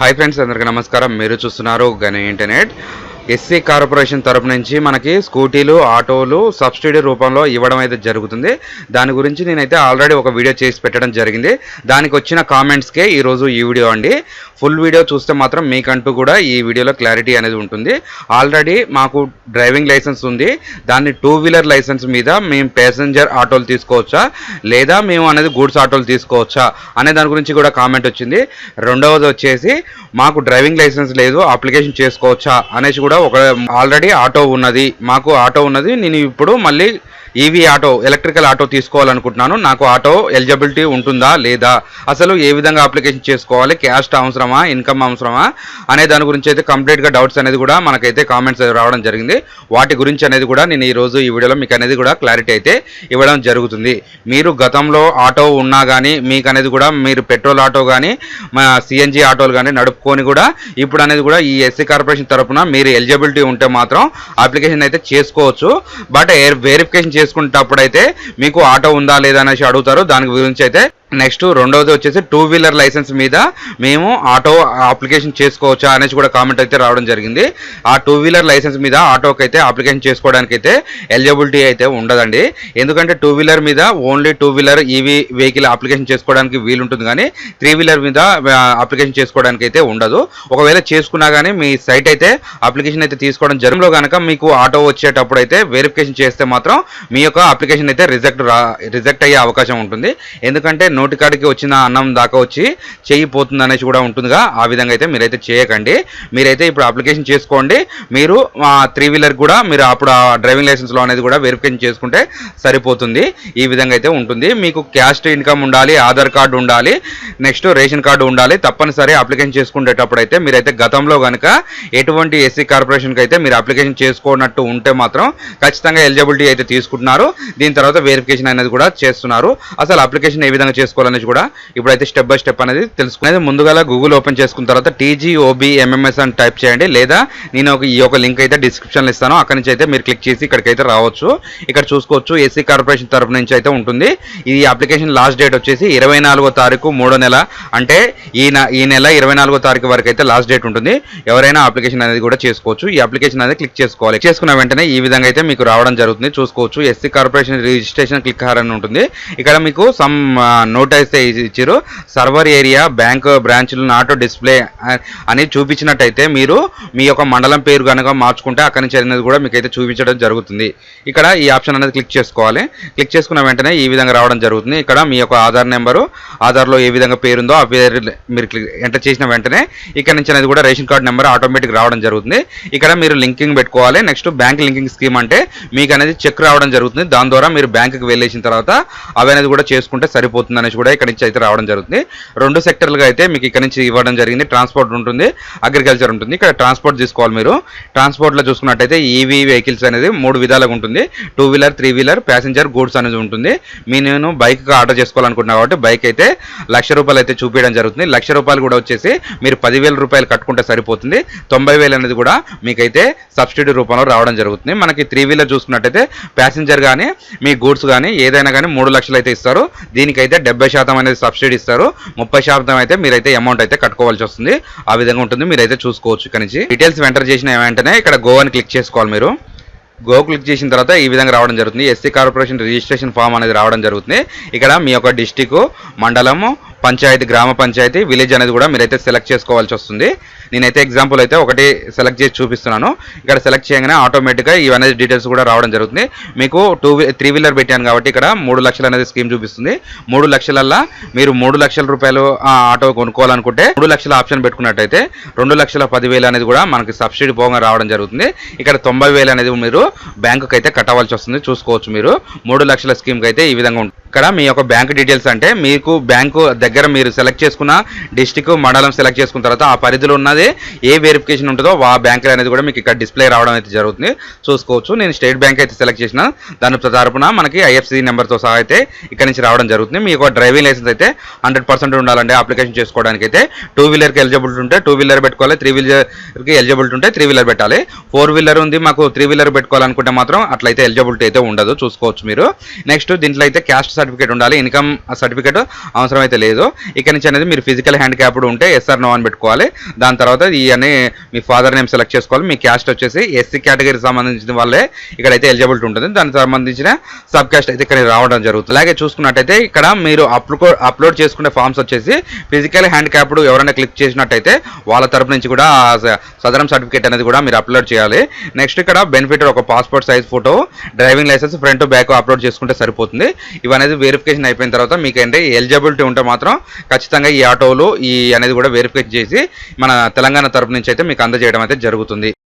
Hi friends, అందరికీ నమస్కారం. మీరు చూస్తున్నారు గని ఇంటర్నెట్. ఎస్సీ కార్పొరేషన్ తరపు నుంచి మనకి స్కూటీలు, ఆటోలు సబ్సిడీ రూపంలో ఇవ్వడం అయితే జరుగుతుంది. దాని గురించి నేనైతే ఆల్రెడీ ఒక వీడియో చేసి పెట్టడం జరిగింది. దానికి వచ్చిన కామెంట్స్కే ఈరోజు ఈ వీడియో అండి. ఫుల్ వీడియో చూస్తే మాత్రం మీకంటూ కూడా ఈ వీడియోలో క్లారిటీ అనేది ఉంటుంది. ఆల్రెడీ మాకు డ్రైవింగ్ లైసెన్స్ ఉంది. దాన్ని 2 వీలర్ లైసెన్స్ మీద మేము ప్యాసింజర్ ఆటోలు తీసుకోవచ్చా లేదా మేము అనేది గూడ్స్ ఆటోలు తీసుకోవచ్చా అనే దాని గురించి కూడా కామెంట్ వచ్చింది. రెండవది వచ్చేసి మాకు డ్రైవింగ్ లైసెన్స్ లేదు, అప్లికేషన్ చేసుకోవచ్చా అనేసి కూడా ఒక ఆల్రెడీ ఆటో ఉన్నది, మాకు ఆటో ఉన్నది, నేను ఇప్పుడు మళ్ళీ ఈవీ ఆటో ఎలక్ట్రికల్ ఆటో తీసుకోవాలనుకుంటున్నాను, నాకు ఆటో ఎలిజిబిలిటీ ఉంటుందా లేదా, అసలు ఏ విధంగా అప్లికేషన్ చేసుకోవాలి, క్యాస్ట్ అవసరమా, ఇన్కమ్ అవసరమా అనే దాని గురించి అయితే కంప్లీట్గా డౌట్స్ అనేది కూడా మనకైతే కామెంట్స్ రావడం జరిగింది. వాటి గురించి అనేది కూడా నేను ఈరోజు ఈ వీడియోలో మీకు అనేది కూడా క్లారిటీ అయితే ఇవ్వడం జరుగుతుంది. మీరు గతంలో ఆటో ఉన్నా కానీ మీకు అనేది కూడా మీరు పెట్రోల్ ఆటో కానీ సిఎన్జి ఆటోలు కానీ నడుపుకొని కూడా ఇప్పుడు అనేది కూడా ఈ ఎస్సీ కార్పొరేషన్ తరఫున మీరు ఎలిజిబిలిటీ ఉంటే మాత్రం అప్లికేషన్ అయితే చేసుకోవచ్చు. బట్ వెరిఫికేషన్ చేసుకునేటప్పుడు అయితే మీకు ఆటో ఉందా లేదా అనేసి అడుగుతారు. దాని గురించి అయితే నెక్స్ట్ రెండవది వచ్చేసి 2 వీలర్ లైసెన్స్ మీద మేము ఆటో అప్లికేషన్ చేసుకోవచ్చా అనేసి కూడా కామెంట్ అయితే రావడం జరిగింది. ఆ 2 వీలర్ లైసెన్స్ మీద ఆటోకి అయితే అప్లికేషన్ చేసుకోవడానికి అయితే ఎలిజిబిలిటీ అయితే ఉండదండి. ఎందుకంటే 2 వీలర్ మీద only 2 wheeler EV vehicle application చేసుకోవడానికి వీలుంటుంది, కానీ 3 వీలర్ మీద అప్లికేషన్ చేసుకోవడానికి అయితే ఉండదు. ఒకవేళ చేసుకున్నా కానీ మీ సైట్ అయితే అప్లికేషన్ అయితే తీసుకోవడం జరుగులో కనుక మీకు ఆటో వచ్చేటప్పుడు అయితే వెరిఫికేషన్ చేస్తే మాత్రం మీ యొక్క అప్లికేషన్ అయితే రిజెక్ట్ అయ్యే అవకాశం ఉంటుంది. ఎందుకంటే నోటికాడికి వచ్చిన అన్నం దాకా వచ్చి చేయిపోతుంది అనేసి కూడా ఉంటుందిగా. ఆ విధంగా అయితే మీరైతే చేయకండి. మీరైతే ఇప్పుడు అప్లికేషన్ చేసుకోండి. మీరు 3 వీలర్ కూడా మీరు అప్పుడు ఆ డ్రైవింగ్ లైసెన్స్లో అనేది కూడా వెరిఫికేషన్ చేసుకుంటే సరిపోతుంది. ఈ విధంగా అయితే ఉంటుంది. మీకు క్యాస్ట్ ఇన్కమ్ ఉండాలి, ఆధార్ కార్డు ఉండాలి, నెక్స్ట్ రేషన్ కార్డు ఉండాలి. తప్పనిసరి అప్లికేషన్ చేసుకునేటప్పుడు అయితే మీరైతే గతంలో కనుక ఎటువంటి ఎస్సీ కార్పొరేషన్కి అయితే మీరు అప్లికేషన్ చేసుకోనట్టు ఉంటే మాత్రం ఖచ్చితంగా ఎలిజిబిలిటీ అయితే తీసుకుంటున్నారు. దీని తర్వాత వెరిఫికేషన్ అనేది కూడా చేస్తున్నారు. అసలు అప్లికేషన్ ఏ విధంగా చేసుకోవాలనేది కూడా ఇప్పుడైతే స్టెప్ బై స్టెప్ అనేది తెలుసుకునేది. ముందుగా గూగుల్ ఓపెన్ చేసుకున్న తర్వాత TGOBMMS అని టైప్ చేయండి, లేదా నేను ఈ యొక్క లింక్ అయితే డిస్క్రిప్షన్లో ఇస్తాను. అక్కడి నుంచి అయితే మీరు క్లిక్ చేసి ఇక్కడికైతే రావచ్చు. ఇక్కడ చూసుకోవచ్చు ఎస్సీ కార్పొరేషన్ తరఫు నుంచి అయితే ఉంటుంది. ఈ అప్లికేషన్ లాస్ట్ డేట్ వచ్చేసి 24వ తారీఖు 3వ నెల, అంటే ఈ నెల 24వ తారీఖు వరకు అయితే లాస్ట్ డేట్ ఉంటుంది. ఎవరైనా అప్లికేషన్ అనేది కూడా చేసుకోవచ్చు. ఈ అప్లికేషన్ అనేది క్లిక్ చేసుకోవాలి. చేసుకున్న వెంటనే ఈ విధంగా అయితే మీకు రావడం జరుగుతుంది. చూసుకోవచ్చు ఎస్సీ కార్పొరేషన్ రిజిస్ట్రేషన్ క్లిక్ అని ఉంటుంది. ఇక్కడ మీకు సమ్ నోట్ అయితే ఇచ్చారు. సర్వర్ ఏరియా బ్యాంక్ బ్రాంచ్లు నాట్ డిస్ప్లే అని చూపించినట్టయితే మీరు మీ యొక్క మండలం పేరు కనుక మార్చుకుంటే అక్కడి నుంచి అనేది కూడా మీకు అయితే చూపించడం జరుగుతుంది. ఇక్కడ ఈ ఆప్షన్ అనేది క్లిక్ చేసుకోవాలి. క్లిక్ చేసుకున్న వెంటనే ఈ విధంగా రావడం జరుగుతుంది. ఇక్కడ మీ యొక్క ఆధార్ నెంబరు, ఆధార్లో ఏ విధంగా పేరుందో ఆ పేరు మీరు ఎంటర్ చేసిన వెంటనే ఇక్కడ నుంచి అనేది కూడా రేషన్ కార్డు నెంబర్ ఆటోమేటిక్ రావడం జరుగుతుంది. ఇక్కడ మీరు లింకింగ్ పెట్టుకోవాలి. నెక్స్ట్ బ్యాంక్ లింకింగ్ స్కీమ్ అంటే మీకు అనేది చెక్ రావడం జరుగుతుంది. దాని ద్వారా మీరు బ్యాంకుకి వెళ్ళేసిన తర్వాత అవి అనేది కూడా చేసుకుంటే సరిపోతుంది అనేసి కూడా ఇక్కడ నుంచి అయితే రావడం జరుగుతుంది. 2 సెక్టర్లుగా అయితే మీకు ఇక్కడ నుంచి ఇవ్వడం జరిగింది. ట్రాన్స్పోర్ట్ ఉంటుంది, అగ్రికల్చర్ ఉంటుంది. ఇక్కడ ట్రాన్స్పోర్ట్ తీసుకోవాలి. మీరు ట్రాన్స్పోర్ట్లో చూసుకున్నట్టయితే ఈవీ వెహికల్స్ అనేది 3 విధాలుగా ఉంటుంది. 2 వీలర్, 3 వీలర్, ప్యాసింజర్, గూడ్స్ అనేది ఉంటుంది. నేను బైక్ ఆర్డర్ చేసుకోవాలనుకుంటున్నా కాబట్టి బైక్ అయితే ₹1,00,000 అయితే చూపించడం జరుగుతుంది. ₹1,00,000 కూడా వచ్చేసి మీరు ₹10,000 కట్టుకుంటే సరిపోతుంది. 90,000 అనేది కూడా మీకైతే సబ్సిడీ రూపంలో రావడం జరుగుతుంది. మనకి 3 వీలర్ చూసుకున్నట్టయితే ప్యాసింజర్ కానీ మీ గూడ్స్ కానీ ఏదైనా కానీ 3 లక్షలు అయితే ఇస్తారు. దీనికైతే 70% అనేది సబ్సిడీ ఇస్తారు. 30% అయితే మీరైతే అమౌంట్ అయితే కట్టుకోవాల్సి వస్తుంది. ఆ విధంగా ఉంటుంది. మీరైతే చూసుకోవచ్చు. ఇక్కడ నుంచి డీటెయిల్స్ ఎంటర్ చేసిన వెంటనే ఇక్కడ గో అని క్లిక్ చేసుకోవాలి. మీరు గో క్లిక్ చేసిన తర్వాత ఈ విధంగా రావడం జరుగుతుంది. ఎస్సీ కార్పొరేషన్ రిజిస్ట్రేషన్ ఫామ్ అనేది రావడం జరుగుతుంది. ఇక్కడ మీ యొక్క డిస్టిక్, మండలము, పంచాయతీ, గ్రామ పంచాయతీ, విలేజ్ అనేది కూడా మీరైతే సెలెక్ట్ చేసుకోవాల్సి వస్తుంది. నేనైతే ఎగ్జాంపుల్ అయితే ఒకటి సెలెక్ట్ చేసి చూపిస్తున్నాను. ఇక్కడ సెలెక్ట్ చేయగానే ఆటోమేటిక్గా ఇవన్నీ డీటెయిల్స్ కూడా రావడం జరుగుతుంది. మీకు 3 వీలర్ పెట్టాను కాబట్టి ఇక్కడ 3 లక్షలు అనేది స్కీమ్ చూపిస్తుంది. 3 లక్షలల్లా మీరు ₹3,00,000 ఆటో కొనుక్కోవాలనుకుంటే 3 లక్షల ఆప్షన్ పెట్టుకున్నట్టయితే 2,10,000 అనేది కూడా మనకి సబ్సిడీ పోగా రావడం జరుగుతుంది. ఇక్కడ 90,000 అనేది మీరు బ్యాంకుకి అయితే కట్టవలసి వస్తుంది. చూసుకోవచ్చు. మీరు 3 లక్షల స్కీమ్కి అయితే ఈ విధంగా ఉంటుంది. ఇక్కడ మీ యొక్క బ్యాంక్ డీటెయిల్స్ అంటే మీకు బ్యాంకు దగ్గర మీరు సెలెక్ట్ చేసుకున్న డిస్టిక్, మండలం సెలెక్ట్ చేసుకున్న తర్వాత ఆ పరిధిలో ఉన్నది ఏ వెరిఫికేషన్ ఉంటుందో ఆ బ్యాంక్ అనేది కూడా మీకు ఇక్కడ డిస్ప్లే రావడం అయితే జరుగుతుంది. చూసుకోవచ్చు. నేను స్టేట్ బ్యాంక్ అయితే సెలెక్ట్ చేసిన దాని తరపున మనకి IFSC నెంబర్తో సహా అయితే ఇక్కడ నుంచి రావడం జరుగుతుంది. మీ యొక్క డ్రైవింగ్ లైసెన్స్ అయితే 100% ఉండాలండి అప్లికేషన్ చేసుకోవడానికి అయితే. 2 వీలర్కి ఎలిజిబిలిటీ ఉంటే 2 వీలర్ పెట్టుకోవాలి, 3 వీలర్కి ఎలిజిబిలిటీ ఉంటే 3 వీలర్ పెట్టాలి. 4 వీలర్ ఉంది మాకు 3 వీలర్ పెట్టుకోవాలనుకుంటే మాత్రం అట్లయితే ఎలిజిబిలిటీ అయితే ఉండదు. చూసుకోవచ్చు. మీరు నెక్స్ట్ దీంట్లో అయితే క్యాస్ట్ సర్టిఫికేట్ ఉండాలి, ఇన్కమ్ సర్టిఫికేట్ అవసరం అయితే లేదు. లేదు. ఇక్కడ నుంచి అనేది మీరు ఫిజికల్ హ్యాండిక్యాప్డ్ ఉంటే ఎస్ఆర్ నో అని పెట్టుకోవాలి. దాని తర్వాత ఈ అని మీ ఫాదర్ నేమ్ సెలెక్ట్ చేసుకోవాలి. మీ క్యాస్ట్ వచ్చేసి ఎస్సీ కేటగిరీకి సంబంధించిన వాళ్ళే ఇక్కడైతే ఎలిజిబిలిటీ ఉంటుంది. దానికి సంబంధించిన సబ్ క్యాస్ట్ అయితే ఇక్కడ రావడం జరుగుతుంది. అలాగే చూసుకున్నట్టయితే ఇక్కడ మీరు అప్లోడ్ చేసుకునే ఫామ్స్ వచ్చేసి ఫిజికల్ హ్యాండిక్యాప్డ్ ఎవరైనా క్లిక్ చేసినట్టయితే వాళ్ళ తరపు నుంచి కూడా సదరం సర్టిఫికేట్ అనేది కూడా మీరు అప్లోడ్ చేయాలి. నెక్స్ట్ ఇక్కడ బెనిఫిట్ ఒక passport size photo, driving licence front back upload చేసుకుంటే సరిపోతుంది. ఇవనేది వెరిఫికేషన్ అయిపోయిన తర్వాత మీకు అంటే ఎలిజిబిలిటీ ఉంటే మాత్రం ఖచ్చితంగా ఈ ఆటోలు ఈ అనేది కూడా వెరిఫికేషన్ చేసి మన తెలంగాణ తరపు నుంచి అయితే మీకు అందజేయడం అయితే జరుగుతుంది.